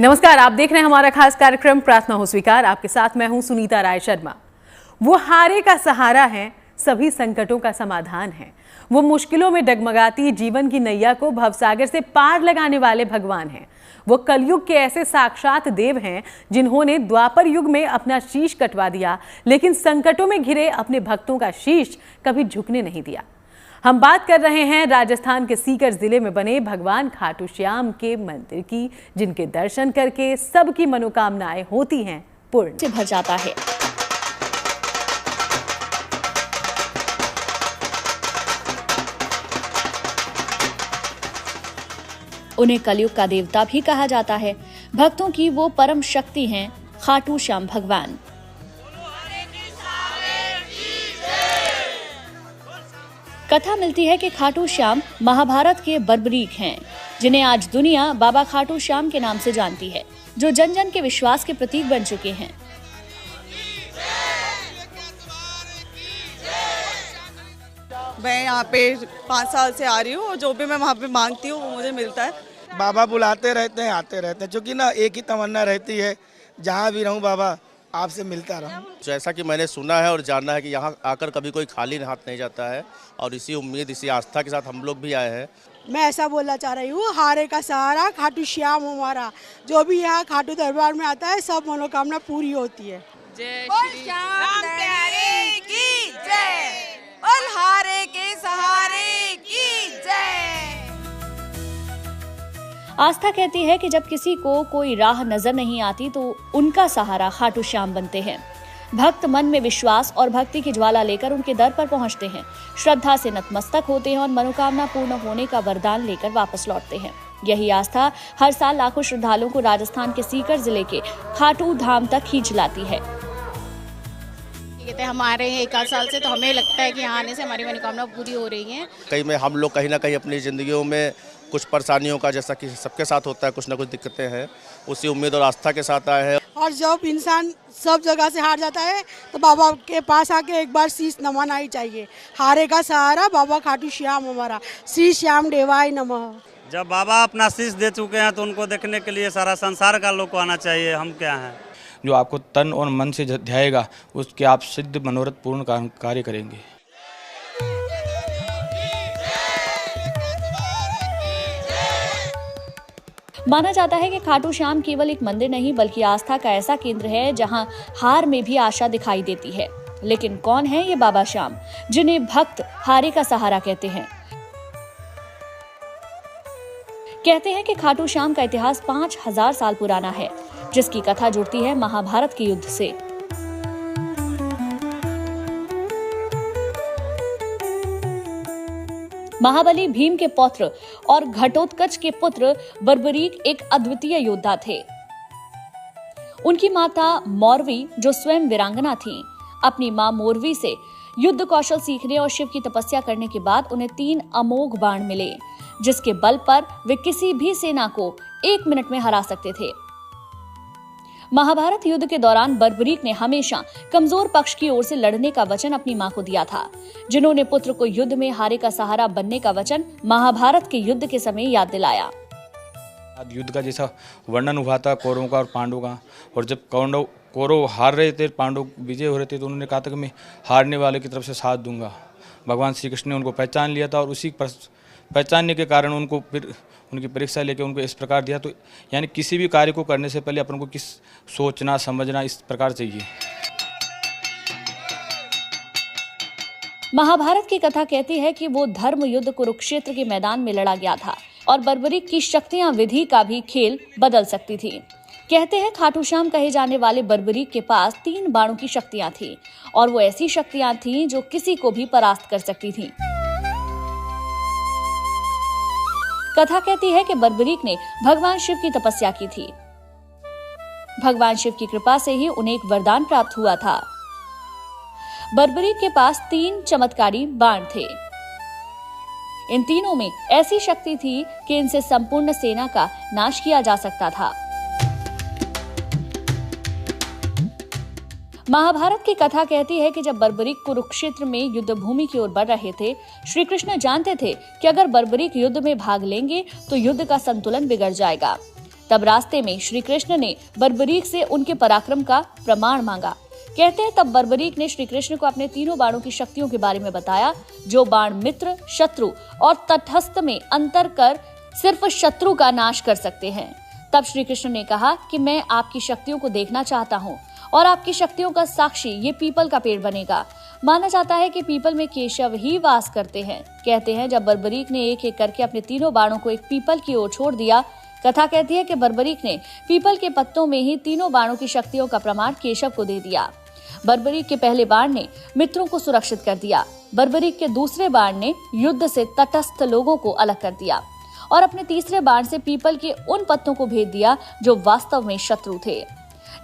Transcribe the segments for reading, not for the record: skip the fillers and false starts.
नमस्कार, आप देख रहे हैं हमारा खास कार्यक्रम प्रार्थना हो स्वीकार। आपके साथ मैं हूं सुनीता राय शर्मा। वो हारे का सहारा है, सभी संकटों का समाधान है। वो मुश्किलों में डगमगाती जीवन की नैया को भवसागर से पार लगाने वाले भगवान हैं। वो कलयुग के ऐसे साक्षात देव हैं जिन्होंने द्वापर युग में अपना शीश कटवा दिया, लेकिन संकटों में घिरे अपने भक्तों का शीश कभी झुकने नहीं दिया। हम बात कर रहे हैं राजस्थान के सीकर जिले में बने भगवान खाटू श्याम के मंदिर की, जिनके दर्शन करके सबकी मनोकामनाएं होती हैं पूर्ण से भर जाता है। उन्हें कलयुग का देवता भी कहा जाता है। भक्तों की वो परम शक्ति हैं खाटू श्याम भगवान। कथा मिलती है कि खाटू श्याम महाभारत के बर्बरीक हैं, जिन्हें आज दुनिया बाबा खाटू श्याम के नाम से जानती है, जो जन जन के विश्वास के प्रतीक बन चुके हैं। मैं यहाँ पे 5 साल से आ रही हूँ और जो भी मैं वहाँ पे मांगती हूँ वो मुझे मिलता है। बाबा बुलाते रहते हैं, आते रहते हैं, क्योंकि ना एक ही तमन्ना रहती है, जहाँ भी रहूँ बाबा आपसे मिलता रहूं। जैसा कि मैंने सुना है और जाना है कि यहाँ आकर कभी कोई खाली हाथ नहीं जाता है, और इसी उम्मीद, इसी आस्था के साथ हम लोग भी आए हैं। मैं ऐसा बोलना चाह रही हूँ, हारे का सहारा खाटू श्याम हमारा। जो भी यहाँ खाटू दरबार में आता है सब मनोकामना पूरी होती है। जय श्री राम प्यारे की जय, और हारे के सहारे की जय। आस्था कहती है कि जब किसी को कोई राह नजर नहीं आती तो उनका सहारा खाटू श्याम बनते हैं। भक्त मन में विश्वास और भक्ति की ज्वाला लेकर उनके दर पर पहुंचते हैं, श्रद्धा से नतमस्तक होते हैं और मनोकामना पूर्ण होने का वरदान लेकर वापस लौटते हैं। यही आस्था हर साल लाखों श्रद्धालुओं को राजस्थान के सीकर जिले के खाटू धाम तक खींच लाती है। हमारे 1 साल से तो हमें लगता है कि यहाँ आने से हमारी मनोकामना पूरी हो रही है। कई में हम लोग कहीं ना कहीं अपनी जिंदगियों में कुछ परेशानियों का, जैसा कि सबके साथ होता है, कुछ ना कुछ दिक्कतें हैं, उसी उम्मीद और आस्था के साथ आए हैं। और जब इंसान सब जगह से हार जाता है तो बाबा के पास आके एक बार शीश नमाना ही चाहिए। हारे का सहारा बाबा खाटू श्याम हमारा, श्री श्याम देवाय नमः। जब बाबा अपना शीश दे चुके हैं तो उनको देखने के लिए सारा संसार का लोग को आना चाहिए। हम क्या हैं, जो आपको तन और मन से ध्याएगा उसके आप सिद्ध मनोरथ पूर्ण कार्य करेंगे। माना जाता है कि खाटू श्याम केवल एक मंदिर नहीं बल्कि आस्था का ऐसा केंद्र है जहां हार में भी आशा दिखाई देती है। लेकिन कौन है ये बाबा श्याम, जिन्हें भक्त हारे का सहारा कहते हैं? कहते हैं कि खाटू श्याम का इतिहास 5000 साल पुराना है, जिसकी कथा जुड़ती है महाभारत के युद्ध से। महाबली भीम के पौत्र और घटोत्कच के पुत्र बर्बरीक एक अद्वितीय योद्धा थे। उनकी माता मौरवी, जो स्वयं वीरांगना थी, अपनी मां मोरवी से युद्ध कौशल सीखने और शिव की तपस्या करने के बाद उन्हें 3 अमोघ बाण मिले, जिसके बल पर वे किसी भी सेना को 1 मिनट में हरा सकते थे। महाभारत युद्ध के दौरान बर्बरीक ने हमेशा कमजोर पक्ष की ओर से लड़ने का वचन अपनी मां को दिया था, जिन्होंने पुत्र को युद्ध में हारे का सहारा बनने का वचन महाभारत के युद्ध के समय याद दिलाया। युद्ध का जैसा वर्णन हुआ था कौरवों का और पांडवों का, और जब कौरव हार रहे थे, पांडव विजय हो रहे थे, तो उन्होंने कहा था कि मैं हारने वाले की तरफ से साथ दूंगा। भगवान श्री कृष्ण ने उनको पहचान लिया था और उसी पहचानने के कारण उनको फिर उनकी परीक्षा लेके उनको इस प्रकार दिया। तो यानी किसी भी कार्य को करने से पहले अपन को किस सोचना समझना इस प्रकार चाहिए। महाभारत की कथा कहती है कि वो धर्म युद्ध कुरुक्षेत्र के मैदान में लड़ा गया था और बर्बरीक की शक्तियां विधि का भी खेल बदल सकती थी। कहते हैं खाटू श्याम कहे जाने वाले बर्बरीक के पास 3 बाणों की शक्तियां थी, और वो ऐसी शक्तियां थीं जो किसी को भी परास्त कर सकती थीं। कथा कहती है कि बर्बरीक ने भगवान शिव की तपस्या की थी। भगवान शिव की कृपा से ही उन्हें एक वरदान प्राप्त हुआ था। बर्बरीक के पास 3 चमत्कारी बाण थे। इन तीनों में ऐसी शक्ति थी कि इनसे संपूर्ण सेना का नाश किया जा सकता था। महाभारत की कथा कहती है कि जब बर्बरीक कुरुक्षेत्र में युद्ध भूमि की ओर बढ़ रहे थे, श्री कृष्ण जानते थे कि अगर बर्बरीक युद्ध में भाग लेंगे तो युद्ध का संतुलन बिगड़ जाएगा। तब रास्ते में श्री कृष्ण ने बर्बरीक से उनके पराक्रम का प्रमाण मांगा। कहते हैं तब बर्बरीक ने श्री कृष्ण को अपने तीनों बाणों की शक्तियों के बारे में बताया, जो बाण मित्र, शत्रु और तटस्थ में अंतर कर सिर्फ शत्रु का नाश कर सकते हैं। तब श्री कृष्ण ने कहा कि मैं आपकी शक्तियों को देखना चाहता हूँ और आपकी शक्तियों का साक्षी ये पीपल का पेड़ बनेगा। माना जाता है कि पीपल में केशव ही वास करते हैं। कहते हैं जब बर्बरीक ने एक एक करके अपने तीनों बाणों को एक पीपल की ओर छोड़ दिया, कथा कहती है कि बर्बरीक ने पीपल के पत्तों में ही तीनों बाणों की शक्तियों का प्रमाण केशव को दे दिया। बर्बरीक के पहले बाण ने मित्रों को सुरक्षित कर दिया। बर्बरीक के दूसरे बाण ने युद्ध से तटस्थ लोगों को अलग कर दिया और अपने तीसरे बाण से पीपल के उन पत्तों को भेद दिया जो वास्तव में शत्रु थे।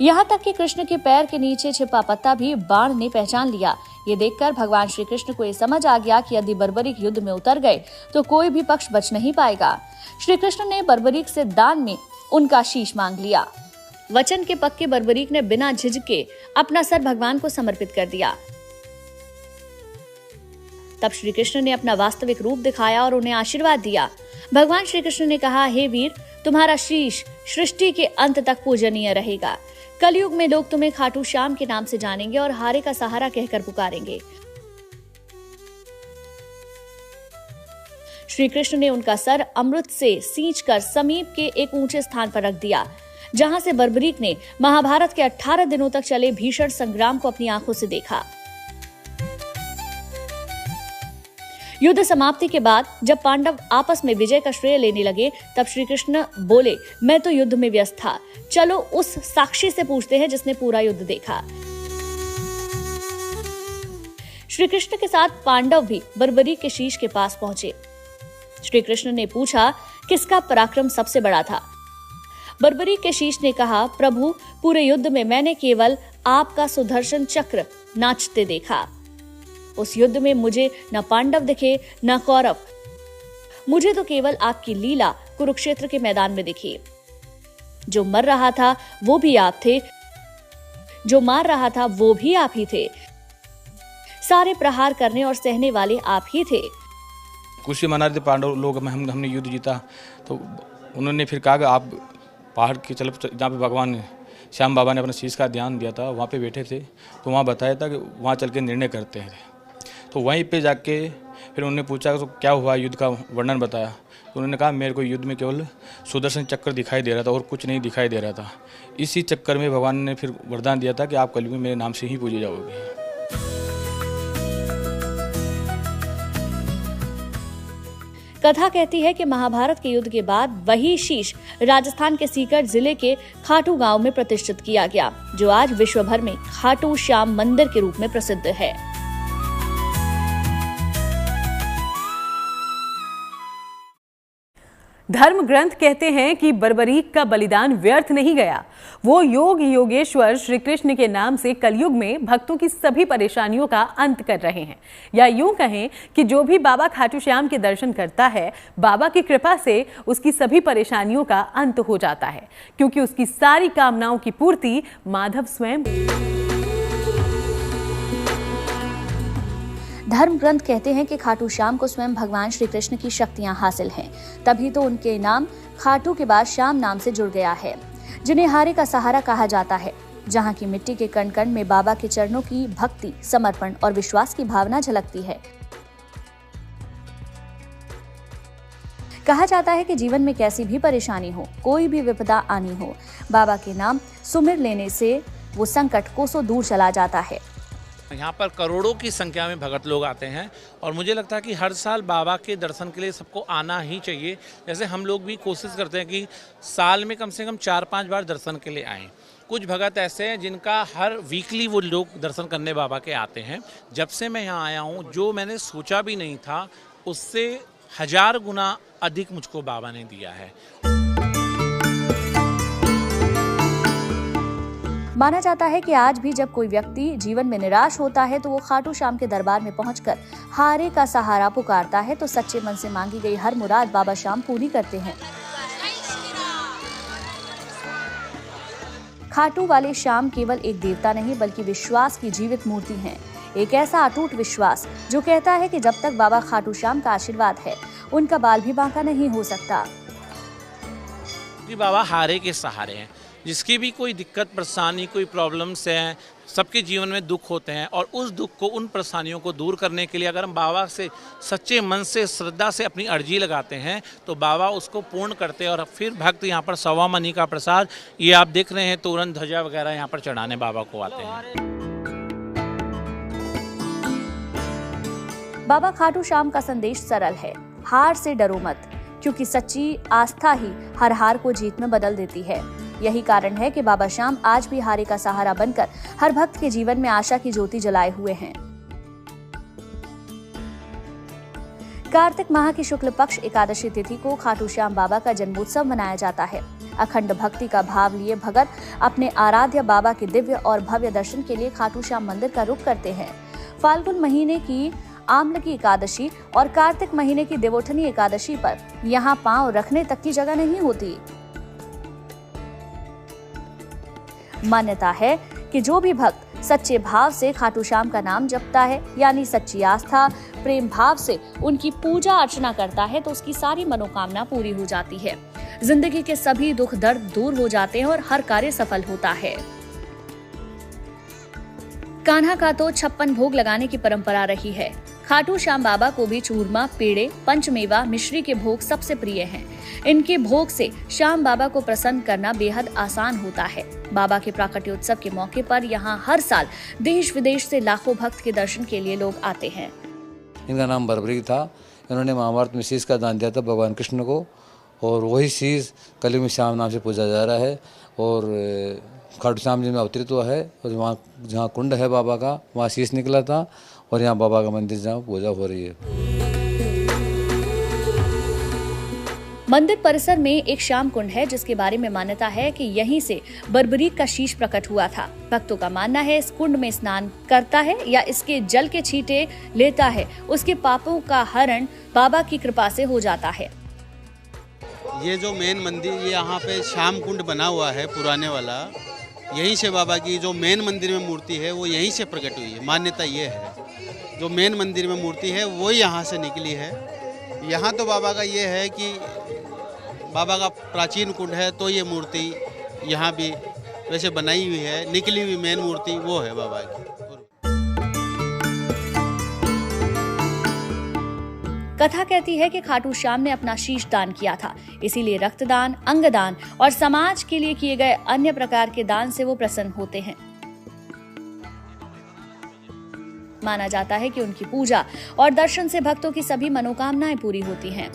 यहाँ तक कि कृष्ण के पैर के नीचे छिपा पत्ता भी बाण ने पहचान लिया। ये देखकर भगवान श्री कृष्ण को ये समझ आ गया कि यदि बर्बरीक युद्ध में उतर गए तो कोई भी पक्ष बच नहीं पाएगा। श्री कृष्ण ने बर्बरीक से दान में उनका शीश मांग लिया। वचन के पक्के बर्बरीक ने बिना झिझके अपना सर भगवान को समर्पित कर दिया। तब श्री कृष्ण ने अपना वास्तविक रूप दिखाया और उन्हें आशीर्वाद दिया। भगवान श्री कृष्ण ने कहा, हे वीर, तुम्हारा शीश सृष्टि के अंत तक पूजनीय रहेगा। कलयुग में लोग तुम्हें खाटू श्याम के नाम से जानेंगे और हारे का सहारा कहकर पुकारेंगे। श्री कृष्ण ने उनका सर अमृत से सींचकर समीप के एक ऊंचे स्थान पर रख दिया, जहां से बर्बरीक ने महाभारत के 18 दिनों तक चले भीषण संग्राम को अपनी आंखों से देखा। युद्ध समाप्ति के बाद जब पांडव आपस में विजय का श्रेय लेने लगे, तब श्री कृष्ण बोले, मैं तो युद्ध में व्यस्त था, चलो उस साक्षी से पूछते हैं जिसने पूरा युद्ध देखा। श्री कृष्ण के साथ पांडव भी बर्बरीक के शीश के पास पहुंचे। श्री कृष्ण ने पूछा, किसका पराक्रम सबसे बड़ा था? बर्बरीक के शीश ने कहा, प्रभु, पूरे युद्ध में मैंने केवल आपका सुदर्शन चक्र नाचते देखा। उस युद्ध में मुझे न पांडव दिखे न कौरव, मुझे तो केवल आपकी लीला कुरुक्षेत्र के मैदान में दिखी। जो मर रहा था वो भी आप थे, जो मार रहा था वो भी आप ही थे, सारे प्रहार करने और सहने वाले आप ही थे। खुशी मना रहे थे पांडव लोग, हमने युद्ध जीता। तो उन्होंने फिर कहा कि आप पहाड़ की तरफ जहाँ पे भगवान श्याम बाबा ने अपना शीश का ध्यान दिया था, वहाँ पे बैठे थे, तो वहाँ बताया था कि वहाँ चल के निर्णय करते हैं। तो वहीं पे जाके फिर उन्होंने पूछा तो क्या हुआ, युद्ध का वर्णन बताया। तो उन्होंने कहा, मेरे को युद्ध में केवल सुदर्शन चक्र दिखाई दे रहा था और कुछ नहीं दिखाई दे रहा था। इसी चक्कर में भगवान ने फिर वरदान दिया था कि आप कलयुग में मेरे नाम से ही पूजे जाओगे। कथा कहती है कि महाभारत के युद्ध के बाद वही शीश राजस्थान के सीकर जिले के खाटू गांव में प्रतिष्ठित किया गया, जो आज विश्व भर में खाटू श्याम मंदिर के रूप में प्रसिद्ध है। धर्म ग्रंथ कहते हैं कि बर्बरीक का बलिदान व्यर्थ नहीं गया। वो योग योगेश्वर श्री कृष्ण के नाम से कलयुग में भक्तों की सभी परेशानियों का अंत कर रहे हैं। या यूं कहें कि जो भी बाबा खाटू श्याम के दर्शन करता है, बाबा की कृपा से उसकी सभी परेशानियों का अंत हो जाता है, क्योंकि उसकी सारी कामनाओं की पूर्ति माधव स्वयं। धर्म ग्रंथ कहते हैं कि खाटू श्याम को स्वयं भगवान श्री कृष्ण की शक्तियां हासिल हैं, तभी तो उनके नाम खाटू के बाद श्याम नाम से जुड़ गया है, जिन्हें हारे का सहारा कहा जाता है। जहां की मिट्टी के कण कण में बाबा के चरणों की भक्ति, समर्पण और विश्वास की भावना झलकती है। कहा जाता है कि जीवन में कैसी भी परेशानी हो, कोई भी विपदा आनी हो, बाबा के नाम सुमिर लेने से वो संकट कोसों दूर चला जाता है। यहाँ पर करोड़ों की संख्या में भगत लोग आते हैं और मुझे लगता है कि हर साल बाबा के दर्शन के लिए सबको आना ही चाहिए। जैसे हम लोग भी कोशिश करते हैं कि साल में कम से कम 4-5 बार दर्शन के लिए आएँ। कुछ भगत ऐसे हैं जिनका हर वीकली वो लोग दर्शन करने बाबा के आते हैं। जब से मैं यहाँ आया हूँ, जो मैंने सोचा भी नहीं था उससे 1000 गुना अधिक मुझको बाबा ने दिया है। माना जाता है कि आज भी जब कोई व्यक्ति जीवन में निराश होता है तो वो खाटू श्याम के दरबार में पहुंचकर हारे का सहारा पुकारता है, तो सच्चे मन से मांगी गई हर मुराद बाबा श्याम पूरी करते हैं। खाटू वाले श्याम केवल एक देवता नहीं बल्कि विश्वास की जीवित मूर्ति हैं। एक ऐसा अटूट विश्वास जो कहता है कि जब तक बाबा खाटू श्याम का आशीर्वाद है, उनका बाल भी बांका नहीं हो सकता। जबकि बाबा हारे के सहारे हैं। जिसकी भी कोई दिक्कत परेशानी, कोई प्रॉब्लम्स हैं, सबके जीवन में दुख होते हैं, और उस दुख को, उन परेशानियों को दूर करने के लिए अगर हम बाबा से सच्चे मन से, श्रद्धा से अपनी अर्जी लगाते हैं तो बाबा उसको पूर्ण करते हैं। और फिर भक्त यहाँ पर 1.25 मनी का प्रसाद, ये आप देख रहे हैं, तोरण ध्वजा वगैरह यहाँ पर चढ़ाने बाबा को आते हैं। बाबा खाटू श्याम का संदेश सरल है, हार से डरो मत, क्योंकि सच्ची आस्था ही हर हार को जीत में बदल देती है। यही कारण है कि बाबा श्याम आज भी हारे का सहारा बनकर हर भक्त के जीवन में आशा की ज्योति जलाए हुए हैं। कार्तिक माह की शुक्ल पक्ष एकादशी तिथि को खाटू श्याम बाबा का जन्मोत्सव मनाया जाता है। अखंड भक्ति का भाव लिए भगत अपने आराध्य बाबा के दिव्य और भव्य दर्शन के लिए खाटू श्याम मंदिर का रुख करते हैं। फाल्गुन महीने की आम्ल की एकादशी और कार्तिक महीने की देवोठनी एकादशी पर यहाँ पांव रखने तक की जगह नहीं होती। मान्यता है कि जो भी भक्त सच्चे भाव से खाटू श्याम का नाम जपता है, यानी सच्ची आस्था, प्रेम भाव से उनकी पूजा अर्चना करता है, तो उसकी सारी मनोकामना पूरी हो जाती है। जिंदगी के सभी दुख दर्द दूर हो जाते हैं और हर कार्य सफल होता है। कान्हा का तो 56 भोग लगाने की परंपरा रही है। खाटू श्याम बाबा को भी चूरमा, पेड़े, पंचमेवा, मिश्री के भोग सबसे प्रिय हैं। इनके भोग से श्याम बाबा को प्रसन्न करना बेहद आसान होता है। बाबा के प्राकट्योत्सव के मौके पर यहाँ हर साल देश विदेश से लाखों भक्त के दर्शन के लिए लोग आते हैं। इनका नाम बर्बरी था। इन्होंने महाभारत में शीश का दान दिया था भगवान कृष्ण को, और वही शीश कलयुग में श्याम नाम से पूजा जा रहा है। और खाटू श्याम जी में अवतरित हुआ है, और वहाँ जहाँ कुंड है बाबा का, वहाँ शीश निकला था, और यहाँ बाबा का मंदिर जहाँ पूजा हो रही है। मंदिर परिसर में एक श्याम कुंड है, जिसके बारे में मान्यता है कि यहीं से बर्बरीक का शीश प्रकट हुआ था। भक्तों का मानना है इस कुंड में स्नान करता है या इसके जल के छींटे लेता है, उसके पापों का हरण बाबा की कृपा से हो जाता है। ये जो मेन मंदिर, ये यहाँ पे श्याम कुंड बना हुआ है पुराने वाला, यहीं से बाबा की जो मेन मंदिर में मूर्ति है वो यहीं से प्रकट हुई है। मान्यता ये है, जो मेन मंदिर में मूर्ति है वो यहाँ से निकली है। यहाँ तो बाबा का ये है कि बाबा का प्राचीन कुंड है, तो ये मूर्ति यहाँ भी वैसे बनाई हुई है। निकली हुई मेन मूर्ति वो है बाबा की। कथा कहती है कि खाटू श्याम ने अपना शीश दान किया था, इसीलिए रक्तदान, अंगदान और समाज के लिए किए गए अन्य प्रकार के दान से वो प्रसन्न होते हैं। माना जाता है कि उनकी पूजा और दर्शन से भक्तों की सभी मनोकामनाएं पूरी होती हैं।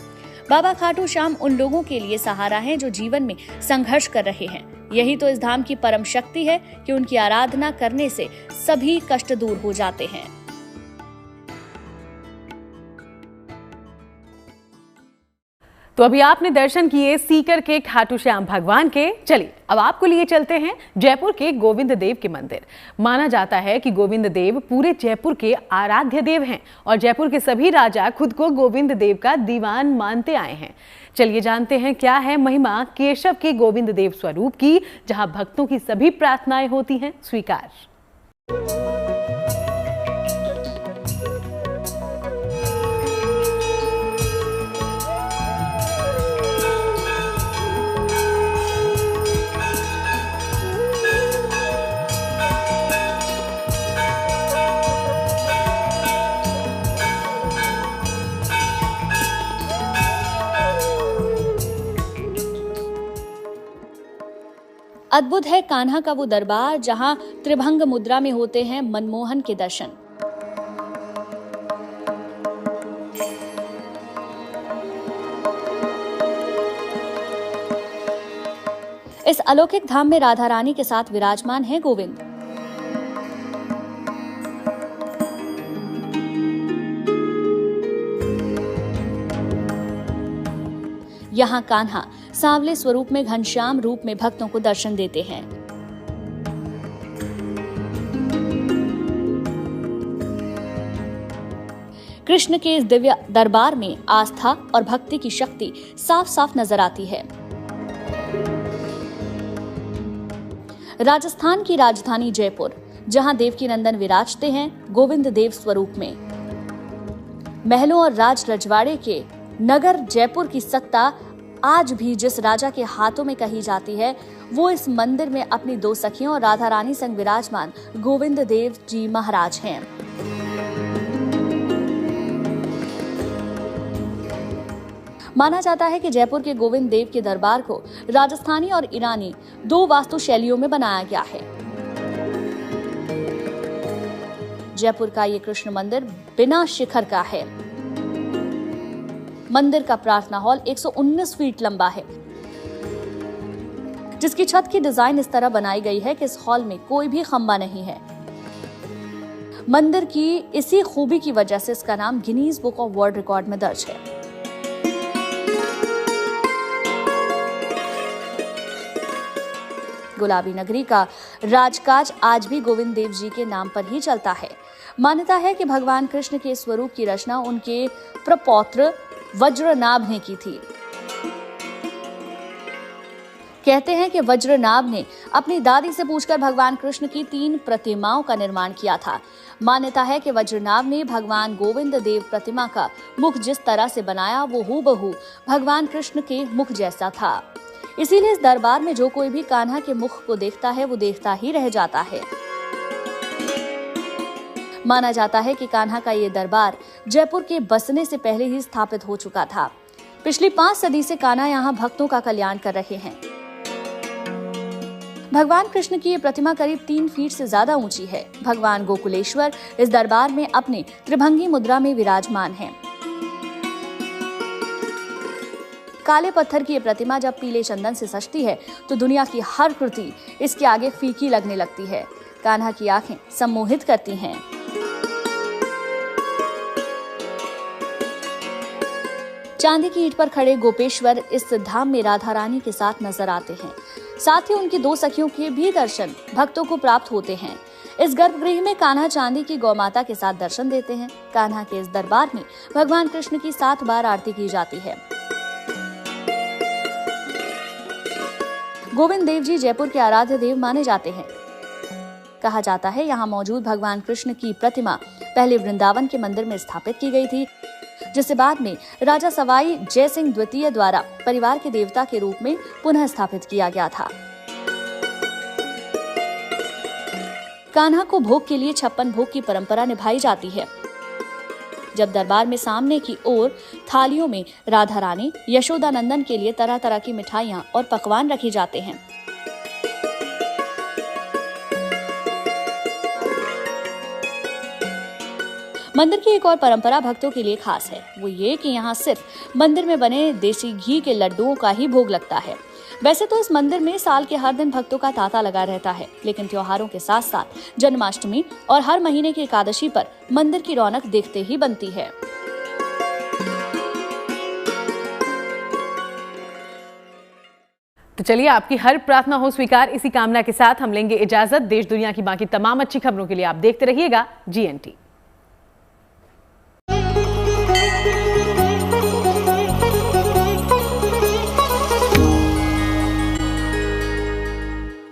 बाबा खाटू श्याम उन लोगों के लिए सहारा हैं जो जीवन में संघर्ष कर रहे हैं। यही तो इस धाम की परम शक्ति है कि उनकी आराधना करने से सभी कष्ट दूर हो जाते हैं। तो अभी आपने दर्शन किए सीकर के खाटू श्याम भगवान के। चलिए अब आपको लिए चलते हैं जयपुर के गोविंद देव के मंदिर। माना जाता है कि गोविंद देव पूरे जयपुर के आराध्य देव हैं और जयपुर के सभी राजा खुद को गोविंद देव का दीवान मानते आए हैं। चलिए जानते हैं क्या है महिमा केशव के गोविंद देव स्वरूप की, जहां भक्तों की सभी प्रार्थनाएं होती हैं स्वीकार। अद्भुत है कान्हा का वो दरबार, जहां त्रिभंग मुद्रा में होते हैं मनमोहन के दर्शन। इस अलौकिक धाम में राधा रानी के साथ विराजमान है गोविंद। यहाँ कान्हा सांवले स्वरूप में घनश्याम रूप में भक्तों को दर्शन देते हैं। कृष्ण के इस दिव्य दरबार में आस्था और भक्ति की शक्ति साफ साफ नजर आती है। राजस्थान की राजधानी जयपुर, जहां देवकी नंदन विराजते हैं गोविंद देव स्वरूप में। महलों और राज रजवाड़े के नगर जयपुर की सत्ता आज भी जिस राजा के हाथों में कही जाती है, वो इस मंदिर में अपनी 2 सखियों और राधा रानी संग विराजमान गोविंद देव जी महाराज हैं। माना जाता है कि जयपुर के गोविंद देव के दरबार को राजस्थानी और ईरानी 2 वास्तु शैलियों में बनाया गया है। जयपुर का ये कृष्ण मंदिर बिना शिखर का है। मंदिर का प्रार्थना हॉल 119 फीट लंबा है, जिसकी छत की डिजाइन इस तरह बनाई गई है कि इस हॉल में कोई भी खंबा नहीं है। मंदिर की इसी खूबी की वजह से इसका नाम Guinness book of world record में दर्ज है। गुलाबी नगरी का राजकाज आज भी गोविंद देव जी के नाम पर ही चलता है। मान्यता है कि भगवान कृष्ण के स्वरूप की रचना उनके प्रपौत्र वज्रनाभ ने की थी। कहते हैं कि वज्रनाभ ने अपनी दादी से पूछकर भगवान कृष्ण की 3 प्रतिमाओं का निर्माण किया था। मान्यता है कि वज्रनाभ ने भगवान गोविंद देव प्रतिमा का मुख जिस तरह से बनाया वो हूबहू भगवान कृष्ण के मुख जैसा था। इसीलिए इस दरबार में जो कोई भी कान्हा के मुख को देखता है वो देखता ही रह जाता है। माना जाता है कि कान्हा का ये दरबार जयपुर के बसने से पहले ही स्थापित हो चुका था। पिछली 5 सदी से कान्हा यहाँ भक्तों का कल्याण कर रहे हैं। भगवान कृष्ण की ये प्रतिमा करीब 3 फीट से ज्यादा ऊंची है। भगवान गोकुलेश्वर इस दरबार में अपने त्रिभंगी मुद्रा में विराजमान हैं। काले पत्थर की ये प्रतिमा जब पीले चंदन से सजती है तो दुनिया की हर कृति इसके आगे फीकी लगने लगती है। कान्हा की आंखें सम्मोहित करती हैं। चांदी की ईंट पर खड़े गोपेश्वर इस धाम में राधा रानी के साथ नजर आते हैं। साथ ही उनकी 2 सखियों के भी दर्शन भक्तों को प्राप्त होते हैं। इस गर्भगृह में कान्हा चांदी की गौमाता के साथ दर्शन देते हैं। कान्हा के इस दरबार में भगवान कृष्ण की 7 बार आरती की जाती है। गोविंद देव जी जयपुर के आराध्य देव माने जाते हैं। कहा जाता है यहाँ मौजूद भगवान कृष्ण की प्रतिमा पहले वृंदावन के मंदिर में स्थापित की गई थी, जिसे बाद में राजा सवाई जय सिंह द्वितीय द्वारा परिवार के देवता के रूप में पुनः स्थापित किया गया था। कान्हा को भोग के लिए 56 भोग की परंपरा निभाई जाती है। जब दरबार में सामने की ओर थालियों में राधा रानी यशोदा नंदन के लिए तरह तरह की मिठाइयां और पकवान रखे जाते हैं। मंदिर की एक और परंपरा भक्तों के लिए खास है, वो ये कि यहाँ सिर्फ मंदिर में बने देसी घी के लड्डुओं का ही भोग लगता है। वैसे तो इस मंदिर में साल के हर दिन भक्तों का तांता लगा रहता है, लेकिन त्योहारों के साथ साथ जन्माष्टमी और हर महीने की एकादशी पर मंदिर की रौनक देखते ही बनती है। तो चलिए, आपकी हर प्रार्थना हो स्वीकार, इसी कामना के साथ हम लेंगे इजाजत। देश दुनिया की बाकी तमाम अच्छी खबरों के लिए आप देखते रहिएगा GNT।